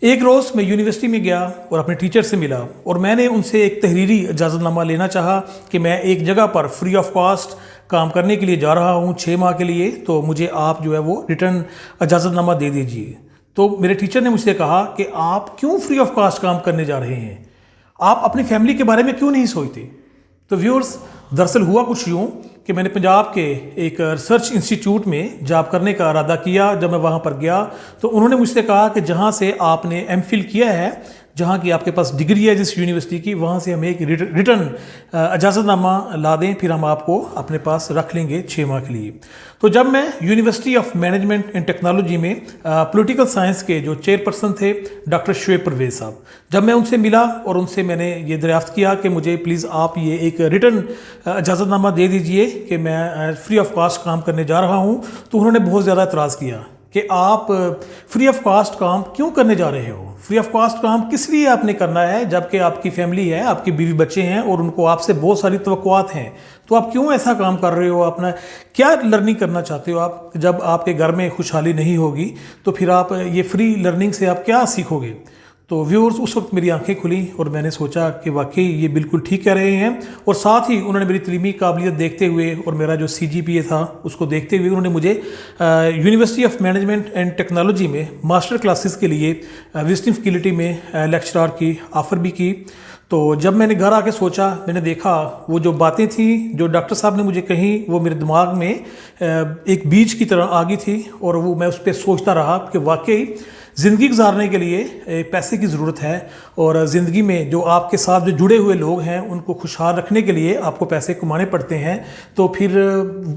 ایک روز میں یونیورسٹی میں گیا اور اپنے ٹیچر سے ملا اور میں نے ان سے ایک تحریری اجازت نامہ لینا چاہا کہ میں ایک جگہ پر فری آف کاسٹ کام کرنے کے لیے جا رہا ہوں 6 ماہ کے لیے، تو مجھے آپ جو ہے وہ ریٹرن اجازت نامہ دے دیجیے۔ تو میرے ٹیچر نے مجھ سے کہا کہ آپ کیوں فری آف کاسٹ کام کرنے جا رہے ہیں، آپ اپنی فیملی کے بارے میں کیوں نہیں سوچتے؟ تو ویورز، دراصل ہوا کچھ یوں کہ میں نے پنجاب کے ایک ریسرچ انسٹیٹیوٹ میں جاب کرنے کا ارادہ کیا۔ جب میں وہاں پر گیا تو انہوں نے مجھ سے کہا کہ جہاں سے آپ نے ایم فل کیا ہے، جہاں کی آپ کے پاس ڈگری ہے جس یونیورسٹی کی، وہاں سے ہمیں ایک ریٹرن اجازت نامہ لا دیں، پھر ہم آپ کو اپنے پاس رکھ لیں گے 6 ماہ کے لیے۔ تو جب میں university of management and technology میں پولیٹیکل سائنس کے جو چیئرپرسن تھے ڈاکٹر شعیب پرویز صاحب، جب میں ان سے ملا اور ان سے میں نے یہ دریافت کیا کہ مجھے پلیز آپ یہ ایک ریٹرن اجازت نامہ دے دیجئے کہ میں فری آف کاسٹ کام کرنے جا رہا ہوں، تو انہوں نے بہت زیادہ اعتراض کیا کہ آپ فری آف کاسٹ کام کیوں کرنے جا رہے ہو، فری آف کاسٹ کام کس لیے آپ نے کرنا ہے، جبکہ آپ کی فیملی ہے، آپ کی بیوی بچے ہیں اور ان کو آپ سے بہت ساری توقعات ہیں، تو آپ کیوں ایسا کام کر رہے ہو، اپنا کیا لرننگ کرنا چاہتے ہو آپ؟ جب آپ کے گھر میں خوشحالی نہیں ہوگی تو پھر آپ یہ فری لرننگ سے آپ کیا سیکھو گے؟ تو ویورز، اس وقت میری آنکھیں کھلیں اور میں نے سوچا کہ واقعی یہ بالکل ٹھیک کہہ رہے ہیں، اور ساتھ ہی انہوں نے میری تعلیمی قابلیت دیکھتے ہوئے اور میرا جو CGPA تھا اس کو دیکھتے ہوئے انہوں نے مجھے university of management and technology میں ماسٹر کلاسز کے لیے وزٹنگ فیکلٹی میں لیکچرار کی آفر بھی کی۔ تو جب میں نے گھر آ کے سوچا، میں نے دیکھا وہ جو باتیں تھیں جو ڈاکٹر صاحب نے مجھے کہیں، وہ میرے دماغ میں ایک بیج کی طرح آ گئی تھی، اور وہ میں اس پہ سوچتا رہا کہ واقعی زندگی گزارنے کے لیے پیسے کی ضرورت ہے، اور زندگی میں جو آپ کے ساتھ جو جڑے ہوئے لوگ ہیں ان کو خوشحال رکھنے کے لیے آپ کو پیسے کمانے پڑتے ہیں، تو پھر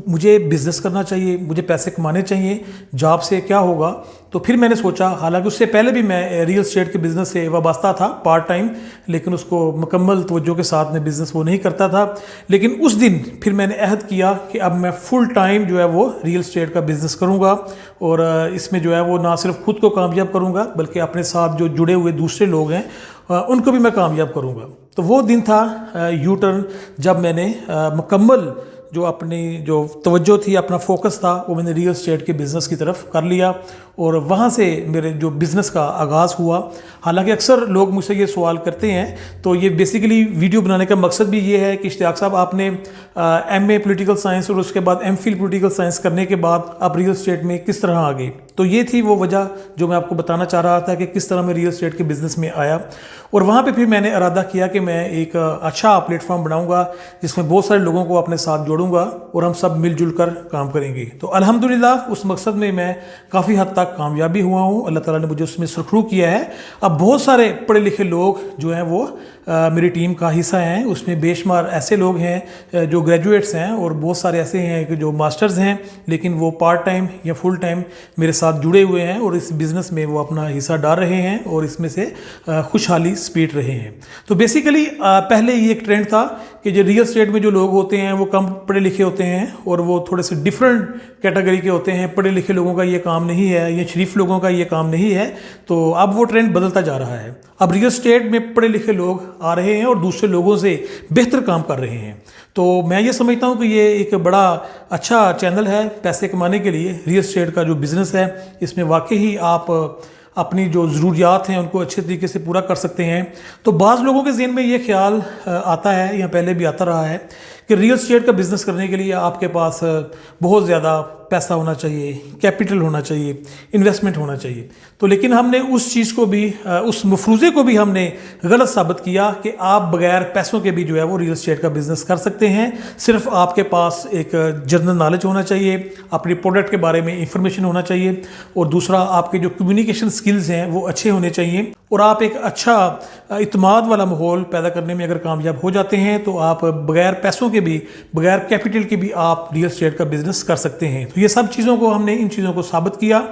مجھے بزنس کرنا چاہیے، مجھے پیسے کمانے چاہیے، جاب سے کیا ہوگا؟ تو پھر میں نے سوچا، حالانکہ اس سے پہلے بھی میں ریئل اسٹیٹ کے بزنس سے وابستہ تھا پارٹ ٹائم، لیکن اس کو مکمل توجہ کے ساتھ میں بزنس وہ نہیں کرتا تھا، لیکن اس دن پھر میں نے عہد کیا کہ اب میں فل ٹائم جو ہے وہ ریئل اسٹیٹ کا بزنس کروں گا، اور اس میں جو ہے وہ نہ صرف خود کو کامیاب کروں گا بلکہ اپنے ساتھ جو جڑے ہوئے دوسرے لوگ ہیں ان کو بھی میں کامیاب کروں گا۔ تو وہ دن تھا یو ٹرن، جب میں نے مکمل جو اپنی جو توجہ تھی، اپنا فوکس تھا، وہ میں نے ریئل اسٹیٹ کے بزنس کی طرف کر لیا، اور وہاں سے میرے جو بزنس کا آغاز ہوا۔ حالانکہ اکثر لوگ مجھ سے یہ سوال کرتے ہیں، تو یہ بیسیکلی ویڈیو بنانے کا مقصد بھی یہ ہے کہ اشتیاق صاحب، آپ نے MA پولیٹیکل سائنس اور اس کے بعد MPhil پولیٹیکل سائنس کرنے کے بعد آپ ریئل اسٹیٹ میں کس طرح آ گئے؟ تو یہ تھی وہ وجہ جو میں آپ کو بتانا چاہ رہا تھا کہ کس طرح میں ریئل اسٹیٹ کے بزنس میں آیا، اور وہاں پہ پھر میں نے ارادہ کیا کہ میں ایک اچھا پلیٹ فارم بناؤں گا جس میں بہت سارے لوگوں کو اپنے ساتھ جوڑوں گا اور ہم سب مل جل کر کام کریں گے۔ تو الحمدللہ اس مقصد میں کافی حد تک کامیابی ہوا ہوں، اللہ تعالیٰ نے مجھے اس میں سرخرو کیا ہے۔ اب بہت سارے پڑھے لکھے لوگ جو ہیں وہ میری ٹیم کا حصہ ہیں، اس میں بے شمار ایسے لوگ ہیں جو گریجویٹس ہیں، اور بہت سارے ایسے ہیں کہ جو ماسٹرز ہیں، لیکن وہ پارٹ ٹائم یا فل ٹائم میرے ساتھ جڑے ہوئے ہیں اور اس بزنس میں وہ اپنا حصہ ڈال رہے ہیں اور اس میں سے خوشحالی سپیٹ رہے ہیں۔ تو بیسیکلی پہلے یہ ایک ٹرینڈ تھا کہ جو ریئل اسٹیٹ میں جو لوگ ہوتے ہیں وہ کم پڑھے لکھے ہوتے ہیں اور وہ تھوڑے سے ڈفرینٹ کیٹیگری کے ہوتے ہیں، پڑھے لکھے لوگوں کا یہ کام نہیں ہے، یا شریف لوگوں کا یہ کام نہیں ہے۔ تو اب وہ ٹرینڈ بدلتا جا رہا ہے، اب ریئل اسٹیٹ میں پڑھے لکھے لوگ آ رہے ہیں اور دوسرے لوگوں سے بہتر کام کر رہے ہیں۔ تو میں یہ سمجھتا ہوں کہ یہ ایک بڑا اچھا چینل ہے پیسے کمانے کے لیے، ریئل اسٹیٹ کا جو بزنس ہے، اس میں واقعی آپ اپنی جو ضروریات ہیں ان کو اچھے طریقے سے پورا کر سکتے ہیں۔ تو بعض لوگوں کے ذہن میں یہ خیال آتا ہے، یا پہلے بھی آتا رہا ہے، کہ ریئل اسٹیٹ کا بزنس کرنے کے لیے آپ کے پاس بہت زیادہ پیسہ ہونا چاہیے، کیپٹل ہونا چاہیے، انویسٹمنٹ ہونا چاہیے۔ تو لیکن ہم نے اس چیز کو بھی، اس مفروضے کو بھی ہم نے غلط ثابت کیا کہ آپ بغیر پیسوں کے بھی جو ہے وہ ریئل اسٹیٹ کا بزنس کر سکتے ہیں۔ صرف آپ کے پاس ایک جنرل نالج ہونا چاہیے، اپنی پروڈکٹ کے بارے میں انفارمیشن ہونا چاہیے، اور دوسرا آپ کے جو کمیونیکیشن سکلز ہیں وہ اچھے ہونے چاہیے، اور آپ ایک اچھا اعتماد والا ماحول پیدا کرنے میں اگر کامیاب ہو جاتے ہیں تو آپ بغیر پیسوں کے بھی، بغیر کیپٹل کے بھی آپ ریئل اسٹیٹ کا بزنس کر سکتے ہیں۔ تو یہ سب چیزوں کو ہم نے، ان چیزوں کو ثابت کیا،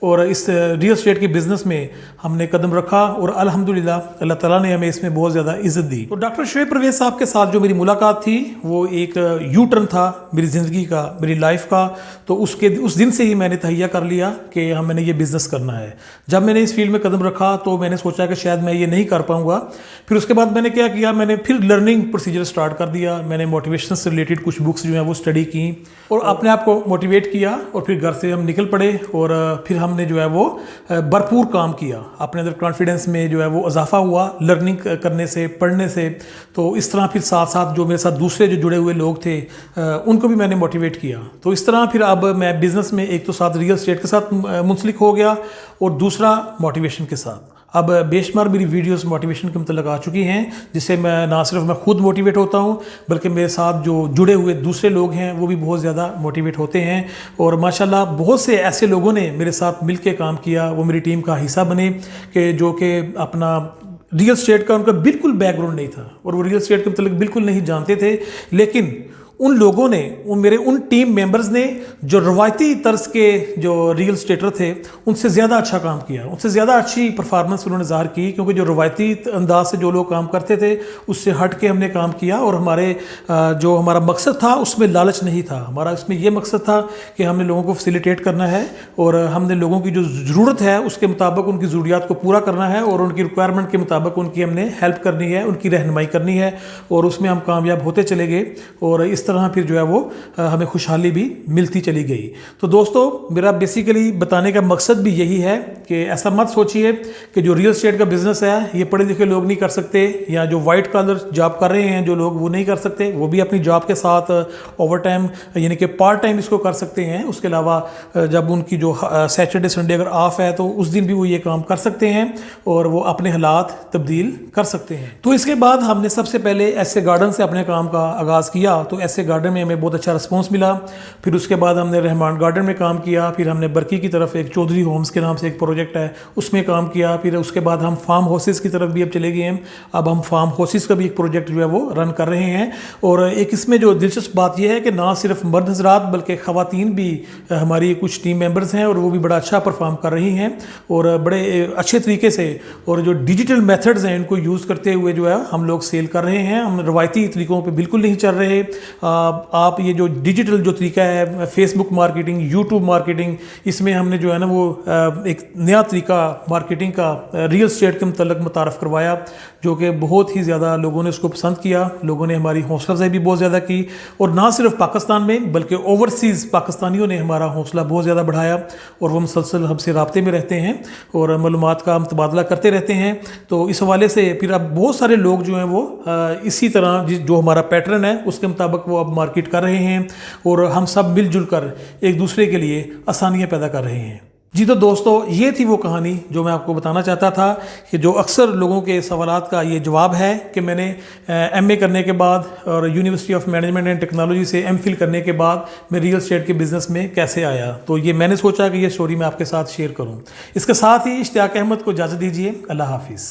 اور اس ریئل اسٹیٹ کے بزنس میں ہم نے قدم رکھا، اور الحمدللہ اللہ تعالیٰ نے ہمیں اس میں بہت زیادہ عزت دی۔ تو ڈاکٹر شعیب پرویز صاحب کے ساتھ جو میری ملاقات تھی وہ ایک یو ٹرن تھا میری زندگی کا، میری لائف کا۔ تو اس دن سے ہی میں نے تہیہ کر لیا کہ میں نے یہ بزنس کرنا ہے۔ جب میں نے اس فیلڈ میں قدم رکھا تو میں نے سوچا کہ شاید میں یہ نہیں کر پاؤں گا۔ پھر اس کے بعد میں نے کیا کیا، میں نے پھر لرننگ پروسیجر سٹارٹ کر دیا، میں نے موٹیویشن سے ریلیٹڈ کچھ بکس جو ہیں وہ اسٹڈی کی اور اپنے آپ کو موٹیویٹ کیا، اور پھر گھر سے ہم نکل پڑے، اور پھر ہم ہم نے جو ہے وہ بھرپور کام کیا، اپنے اندر کانفیڈنس میں جو ہے وہ اضافہ ہوا لرننگ کرنے سے، پڑھنے سے. تو اس طرح پھر ساتھ ساتھ جو میرے ساتھ دوسرے جو جڑے ہوئے لوگ تھے ان کو بھی میں نے موٹیویٹ کیا. تو اس طرح پھر اب میں بزنس میں ایک تو ساتھ ریئل اسٹیٹ کے ساتھ منسلک ہو گیا اور دوسرا موٹیویشن کے ساتھ. اب بے شمار میری ویڈیوز موٹیویشن کے متعلق آ چکی ہیں، جس سے میں نہ صرف میں خود موٹیویٹ ہوتا ہوں بلکہ میرے ساتھ جو جڑے ہوئے دوسرے لوگ ہیں وہ بھی بہت زیادہ موٹیویٹ ہوتے ہیں. اور ماشاءاللہ بہت سے ایسے لوگوں نے میرے ساتھ مل کے کام کیا، وہ میری ٹیم کا حصہ بنے کہ جو کہ اپنا ریئل اسٹیٹ کا ان کا بالکل بیک گراؤنڈ نہیں تھا اور وہ ریئل اسٹیٹ کے متعلق بالکل نہیں جانتے تھے، لیکن ان لوگوں نے، میرے ان ٹیم ممبرز نے جو روایتی طرز کے جو ریئل اسٹیٹر تھے ان سے زیادہ اچھا کام کیا، ان سے زیادہ اچھی پرفارمنس انہوں نے ظاہر کی، کیونکہ جو روایتی انداز سے جو لوگ کام کرتے تھے اس سے ہٹ کے ہم نے کام کیا. اور ہمارا مقصد تھا اس میں لالچ نہیں تھا، ہمارا اس میں یہ مقصد تھا کہ ہم نے لوگوں کو فیسیلیٹیٹ کرنا ہے اور ہم نے لوگوں کی جو ضرورت ہے اس کے مطابق ان کی ضروریات کو پورا کرنا ہے اور ان کی ریکوائرمنٹ کے مطابق ان کی ہم نے ہیلپ کرنی ہے، ان کی رہنمائی کرنی ہے اور اس میں ہم کامیاب ہوتے چلے گئے. اور اس طرح پھر جو ہے وہ ہمیں خوشحالی بھی ملتی چلی گئی. تو دوستو میرا بیسیکلی بتانے کا مقصد بھی یہی ہے کہ ایسا مت سوچئے کہ جو ریئل اسٹیٹ کا بزنس ہے یہ پڑھے لکھے لوگ نہیں کر سکتے، یا جو وائٹ کالر جاب کر رہے ہیں جو لوگ وہ نہیں کر سکتے. وہ بھی اپنی جاب کے ساتھ اوور ٹائم یعنی کہ پارٹ ٹائم اس کو کر سکتے ہیں. اس کے علاوہ جب ان کی جو سیٹرڈے سنڈے اگر آف ہے تو اس دن بھی وہ یہ کام کر سکتے ہیں اور وہ اپنے حالات تبدیل کر سکتے ہیں. تو اس کے بعد ہم نے سب سے پہلے ایسے گارڈن سے اپنے کام کا آغاز کیا. تو ایسے گارڈن میں ہمیں بہت اچھا رسپانس ملا. پھر اس کے بعد ہم نے رحمان گارڈن میں کام کیا. پھر ہم نے برکی کی طرف ایک چودھری ہومز کے نام سے ایک پروجیکٹ ہے اس میں کام کیا. پھر اس کے بعد ہم فارم ہاؤسز کی طرف بھی اب چلے گئے ہیں. اب ہم فارم ہاؤسز کا بھی ایک پروجیکٹ جو ہے وہ رن کر رہے ہیں. اور ایک اس میں جو دلچسپ بات یہ ہے کہ نہ صرف مرد حضرات بلکہ خواتین بھی ہماری کچھ ٹیم ممبرز ہیں اور وہ بھی بڑا اچھا پرفارم کر رہی ہیں اور بڑے اچھے طریقے سے اور جو ڈیجیٹل میتھڈز ہیں ان کو یوز کرتے ہوئے جو ہے ہم لوگ سیل کر رہے ہیں. ہم روایتی طریقوں پہ بالکل نہیں چل رہے. آپ یہ جو ڈیجیٹل جو طریقہ ہے فیس بک مارکیٹنگ، یوٹیوب مارکیٹنگ، اس میں ہم نے جو ہے نا وہ ایک نیا طریقہ مارکیٹنگ کا ریئل اسٹیٹ کے متعلق متعارف کروایا جو کہ بہت ہی زیادہ لوگوں نے اس کو پسند کیا. لوگوں نے ہماری حوصلہ افزائی بھی بہت زیادہ کی اور نہ صرف پاکستان میں بلکہ اوورسیز پاکستانیوں نے ہمارا حوصلہ بہت زیادہ بڑھایا اور وہ مسلسل ہم سے رابطے میں رہتے ہیں اور معلومات کا تبادلہ کرتے رہتے ہیں. تو اس حوالے سے پھر اب بہت سارے لوگ جو ہیں وہ اسی طرح جو ہمارا پیٹرن ہے اس کے مطابق وہ اب مارکیٹ کر رہے ہیں اور ہم سب مل جل کر ایک دوسرے کے لیے آسانیاں پیدا کر رہے ہیں. جی تو دوستو یہ تھی وہ کہانی جو میں آپ کو بتانا چاہتا تھا کہ جو اکثر لوگوں کے سوالات کا یہ جواب ہے کہ میں نے ایم اے کرنے کے بعد اور university of management and technology سے ایم فل کرنے کے بعد میں ریئل اسٹیٹ کے بزنس میں کیسے آیا. تو یہ میں نے سوچا کہ یہ سٹوری میں آپ کے ساتھ شیئر کروں. اس کے ساتھ ہی اشتیاق احمد کو اجازت دیجیے. اللہ حافظ.